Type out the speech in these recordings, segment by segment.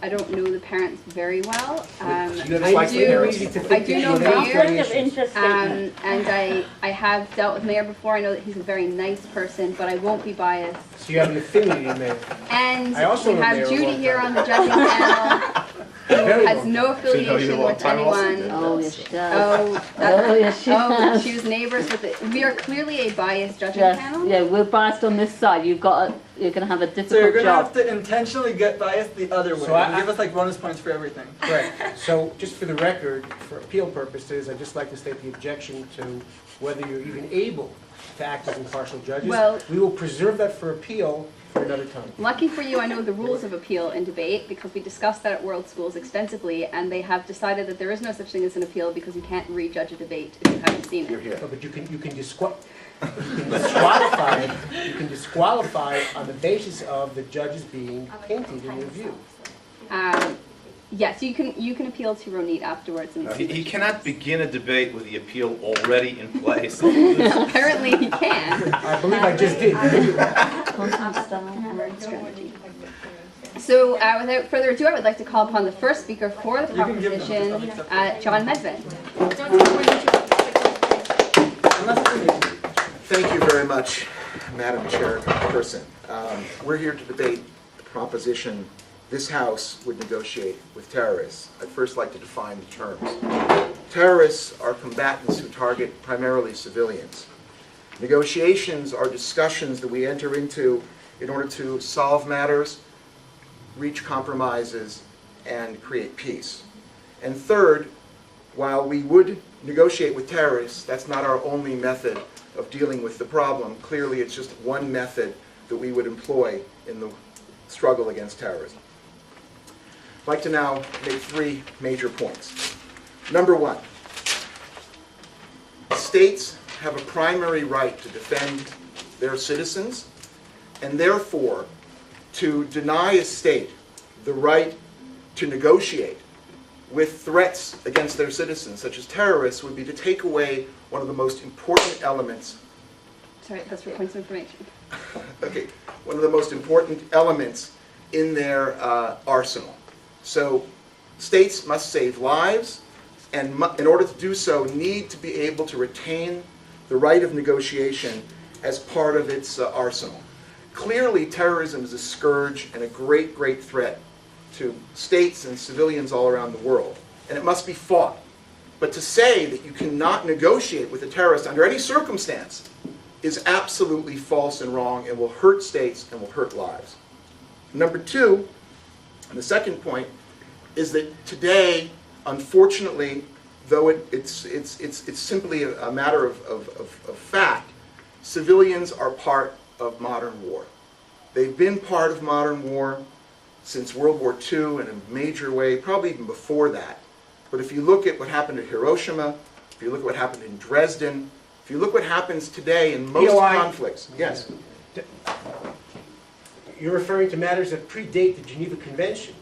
I don't know the parents very well. I do know Mayor, and I have dealt with Mayor before. I know that he's a very nice person, but I won't be biased. So you have an affinity to Mayor. And I also we know have Mayor a Judy long here time. on the judging panel. Who Very has long no time. affiliation with anyone. Oh, yes, she does. Oh, Yes, she oh, does. she was neighbours with it. We are clearly a biased judging Yes, panel. yeah, we're biased on this side. You're going to have a So you're difficult gonna job. have to intentionally get biased the other way. So I- and give us like bonus points for everything. Right. So just for the record, for appeal purposes, I'd just like to state the objection to whether you're even able to act as impartial judges. Well- We will preserve that for appeal for another time. Lucky for you, I know the rules of appeal in debate because we discussed that at World Schools extensively, and they have decided that there is no such thing as an appeal because you can't rejudge a debate if you haven't seen it. No, but you can disqualify on the basis of the judges being painted in your view. Yes, you can appeal to Ronit afterwards. And He cannot begin a debate with the appeal already in place. apparently he can. I believe I just did. Strategy. So, without further ado, I would like to call upon the first speaker for the You can give them proposition, stuff. John Medved. Thank you very much, Madam Chairperson. We're here to debate the proposition this House would negotiate with terrorists. I'd first like to define the terms. Terrorists are combatants who target primarily civilians. Negotiations are discussions that we enter into in order to solve matters, reach compromises, and create peace. And third, while we would negotiate with terrorists, that's not our only method of dealing with the problem. Clearly, it's just one method that we would employ in the struggle against terrorism. I'd like to now make three major points. Number one, states have a primary right to defend their citizens, and therefore, to deny a state the right to negotiate with threats against their citizens, such as terrorists, would be to take away one of the most important elements. Sorry, that's for points of information. Okay, one of the most important elements in their arsenal. So, states must save lives, and in order to do so, need to be able to retain the right of negotiation as part of its arsenal. Clearly, terrorism is a scourge and a great, great threat to states and civilians all around the world, and it must be fought. But to say that you cannot negotiate with a terrorist under any circumstance is absolutely false and wrong and will hurt states and will hurt lives. Number two, and the second point, is that today, unfortunately, though it's simply a matter of fact, civilians are part of modern war. They've been part of modern war since World War II in a major way, probably even before that. But if you look at what happened at Hiroshima, if you look at what happened in Dresden, if you look what happens today in most conflicts, yes. You're referring to matters that predate the Geneva Convention.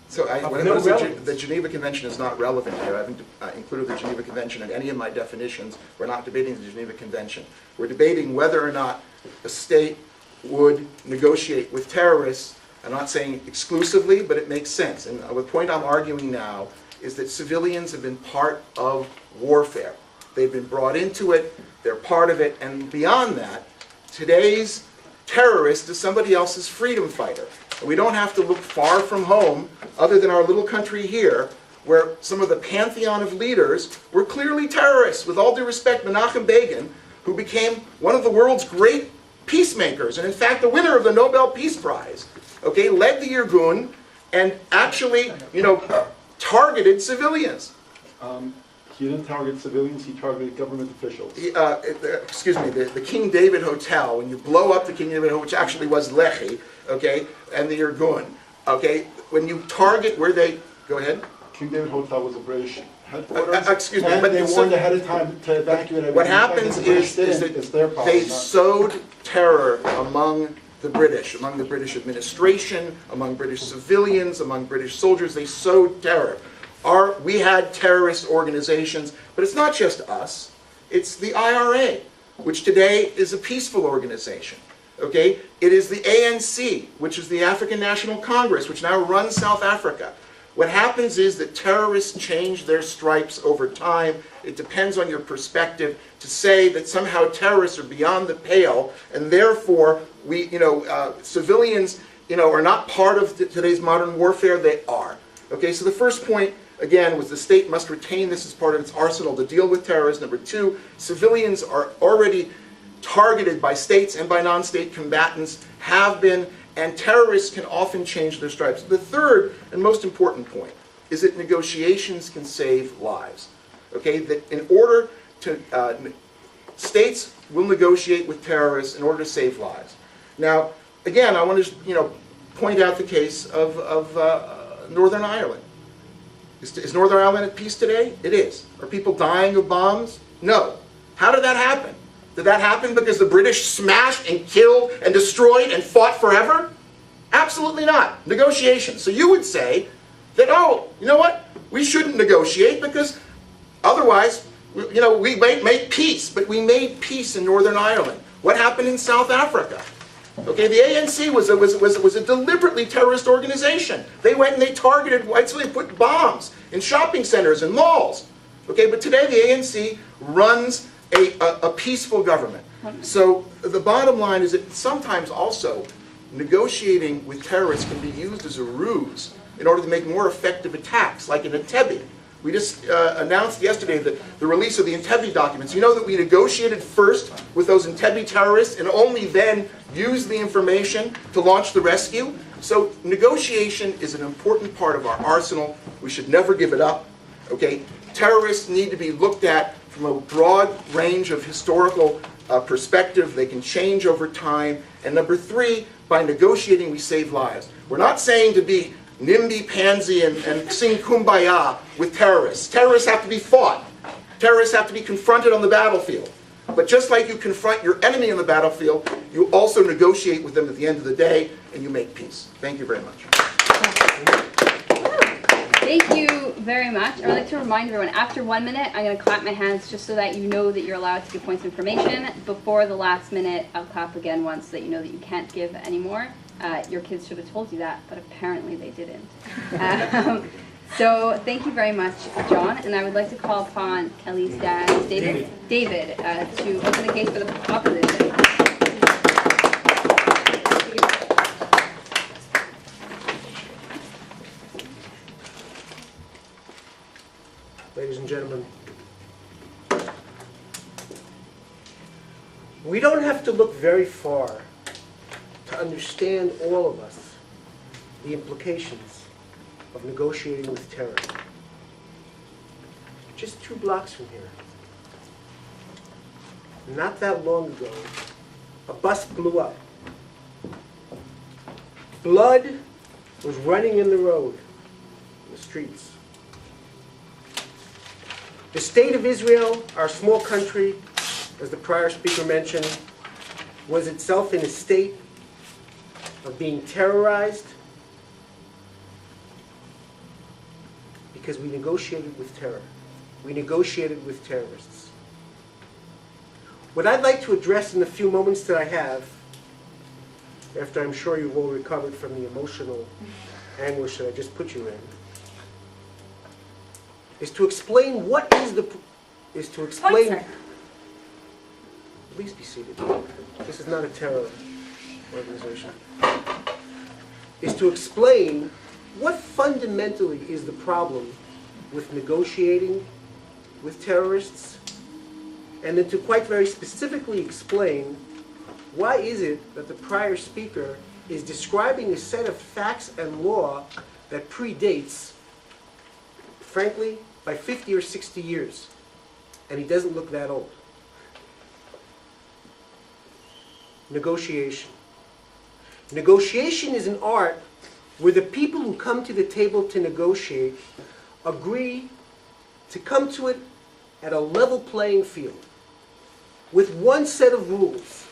So No relevance. the Geneva Convention is not relevant here. I haven't included the Geneva Convention in any of my definitions. We're not debating the Geneva Convention. We're debating whether or not a state would negotiate with terrorists. I'm not saying exclusively, but it makes sense. And the point I'm arguing now is that civilians have been part of warfare. They've been brought into it, they're part of it, and beyond that, today's terrorist is somebody else's freedom fighter. And we don't have to look far from home, other than our little country here, where some of the pantheon of leaders were clearly terrorists. With all due respect, Menachem Begin, who became one of the world's great peacemakers, and in fact the winner of the Nobel Peace Prize, okay, led the Irgun and actually, targeted civilians. He didn't target civilians, he targeted government officials. The King David Hotel, when you blow up the King David Hotel, which actually was Lehi, okay, and the Irgun, okay, when you target where they, go ahead. King David Hotel was a British headquarters. Excuse me, and but they warned ahead of time to evacuate. What happens is that they sowed terror among the British administration, among British civilians, among British soldiers. They sowed terror. We had terrorist organizations, but it's not just us. It's the IRA, which today is a peaceful organization. Okay? It is the ANC, which is the African National Congress, which now runs South Africa. What happens is that terrorists change their stripes over time. It depends on your perspective to say that somehow terrorists are beyond the pale, and therefore civilians are not part of today's modern warfare. They are. Okay, so the first point, again, was the state must retain this as part of its arsenal to deal with terrorists. Number two, civilians are already targeted by states and by non-state combatants, have been, and terrorists can often change their stripes. The third and most important point is that negotiations can save lives. Okay, that in order to, states will negotiate with terrorists in order to save lives. Now, again, I want to point out the case of Northern Ireland. Is Northern Ireland at peace today? It is. Are people dying of bombs? No. How did that happen? Did that happen because the British smashed and killed and destroyed and fought forever? Absolutely not. Negotiation. So you would say that, oh, you know what? We shouldn't negotiate because otherwise, we might make peace. But we made peace in Northern Ireland. What happened in South Africa? Okay, the ANC was a deliberately terrorist organization. They went and they targeted whites, so they put bombs in shopping centers and malls. Okay, but today the ANC runs a peaceful government. So the bottom line is that sometimes also negotiating with terrorists can be used as a ruse in order to make more effective attacks, like in Entebbe. We just announced yesterday the release of the Entebbe documents. You know that we negotiated first with those Entebbe terrorists and only then used the information to launch the rescue? So negotiation is an important part of our arsenal. We should never give it up. Okay? Terrorists need to be looked at from a broad range of historical perspective. They can change over time. And number three, by negotiating, we save lives. We're not saying to be NIMBY-pansy and sing kumbaya with terrorists. Terrorists have to be fought. Terrorists have to be confronted on the battlefield. But just like you confront your enemy on the battlefield, you also negotiate with them at the end of the day, and you make peace. Thank you very much. Thank you very much. I would like to remind everyone, after 1 minute, I'm going to clap my hands just so that you know that you're allowed to give points of information. Before the last minute, I'll clap again once so that you know that you can't give any more. Your kids should have told you that, but apparently they didn't. So thank you very much, John. And I would like to call upon Kelly's dad, David, to open the case for the opposition. Ladies and gentlemen, we don't have to look very far to understand, all of us, the implications of negotiating with terror. Just 2 blocks from here, not that long ago, a bus blew up. Blood was running in the road, in the streets. The state of Israel, our small country, as the prior speaker mentioned, was itself in a state of being terrorized because we negotiated with terror. We negotiated with terrorists. What I'd like to address in the few moments that I have, after I'm sure you've all recovered from the emotional anguish that I just put you in, is to explain what is Please be seated. This is not a terror organization. Is to explain what fundamentally is the problem with negotiating with terrorists, and then to quite very specifically explain why is it that the prior speaker is describing a set of facts and law that predates, frankly, by 50 or 60 years, and he doesn't look that old. Negotiation. Negotiation is an art where the people who come to the table to negotiate agree to come to it at a level playing field with one set of rules,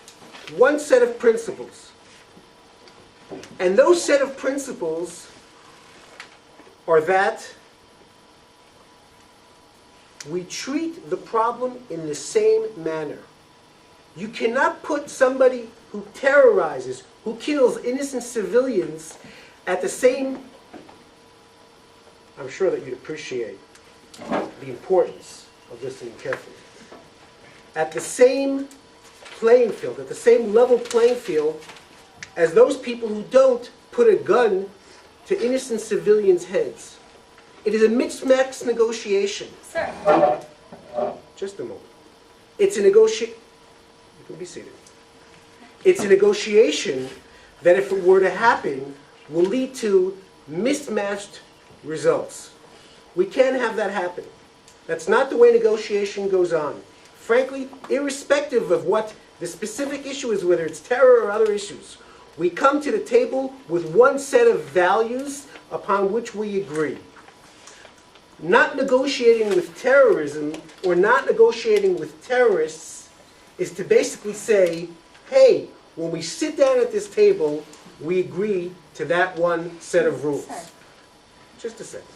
one set of principles. And those set of principles are that we treat the problem in the same manner. You cannot put somebody who terrorizes, who kills innocent civilians at the same, I'm sure that you'd appreciate the importance of listening carefully. At the same playing field, at the same level playing field as those people who don't put a gun to innocent civilians' heads. It is a mixed-max negotiation. Sir. Just a moment. It's a negotiation. You can be seated. It's a negotiation that, if it were to happen, will lead to mismatched results. We can't have that happen. That's not the way negotiation goes on. Frankly, irrespective of what the specific issue is, whether it's terror or other issues, we come to the table with one set of values upon which we agree. Not negotiating with terrorism or not negotiating with terrorists is to basically say, hey, when we sit down at this table, we agree to that one set of rules. Just a second.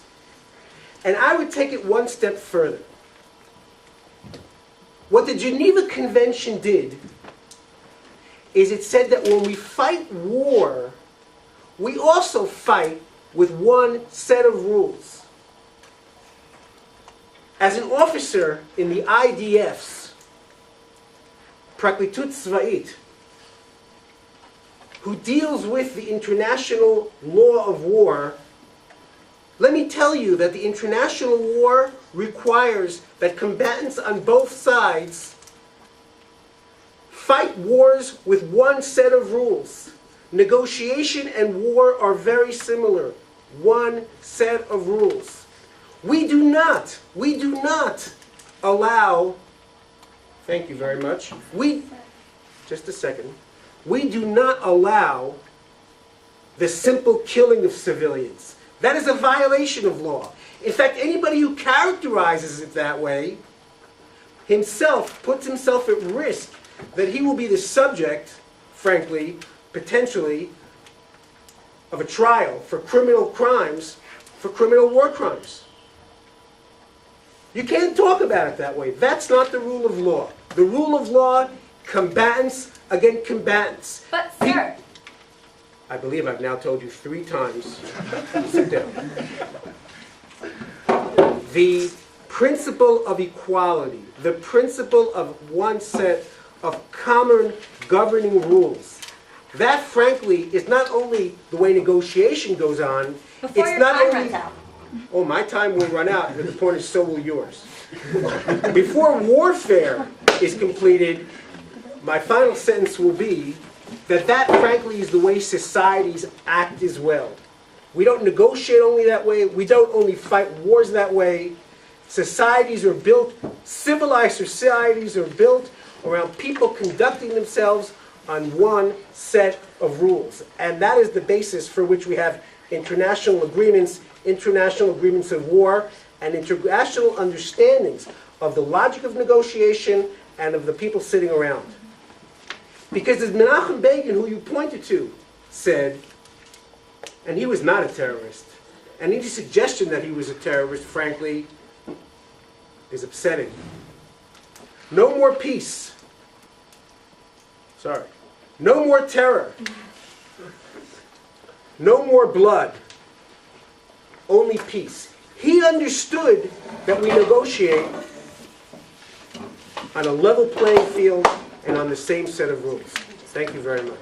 And I would take it one step further. What the Geneva Convention did is it said that when we fight war, we also fight with one set of rules. As an officer in the IDF's Praklitut Tzva'it, who deals with the international law of war, let me tell you that the international war requires that combatants on both sides fight wars with one set of rules. Negotiation and war are very similar. One set of rules. We do not allow, thank you very much, just a second, we do not allow the simple killing of civilians. That is a violation of law. In fact, anybody who characterizes it that way himself puts himself at risk that he will be the subject, frankly, potentially, of a trial for criminal crimes, for criminal war crimes. You can't talk about it that way. That's not the rule of law. The rule of law, combatants against combatants. But, sir. I believe I've now told you 3 times. Sit down. The principle of equality, the principle of one set of common governing rules, that, frankly, is not only the way negotiation goes on, Before it's your not time only... runs out. Oh, my time will run out, but the point is, so will yours. Before warfare is completed, my final sentence will be that, frankly, is the way societies act as well. We don't negotiate only that way. We don't only fight wars that way. Societies are built, civilized societies are built around people conducting themselves on one set of rules. And that is the basis for which we have international agreements of war, and international understandings of the logic of negotiation and of the people sitting around. Because as Menachem Begin, who you pointed to, said, and he was not a terrorist, and any suggestion that he was a terrorist, frankly, is upsetting. No more peace. Sorry. No more terror. No more blood. Only peace. He understood that we negotiate on a level playing field and on the same set of rules. Thank you very much.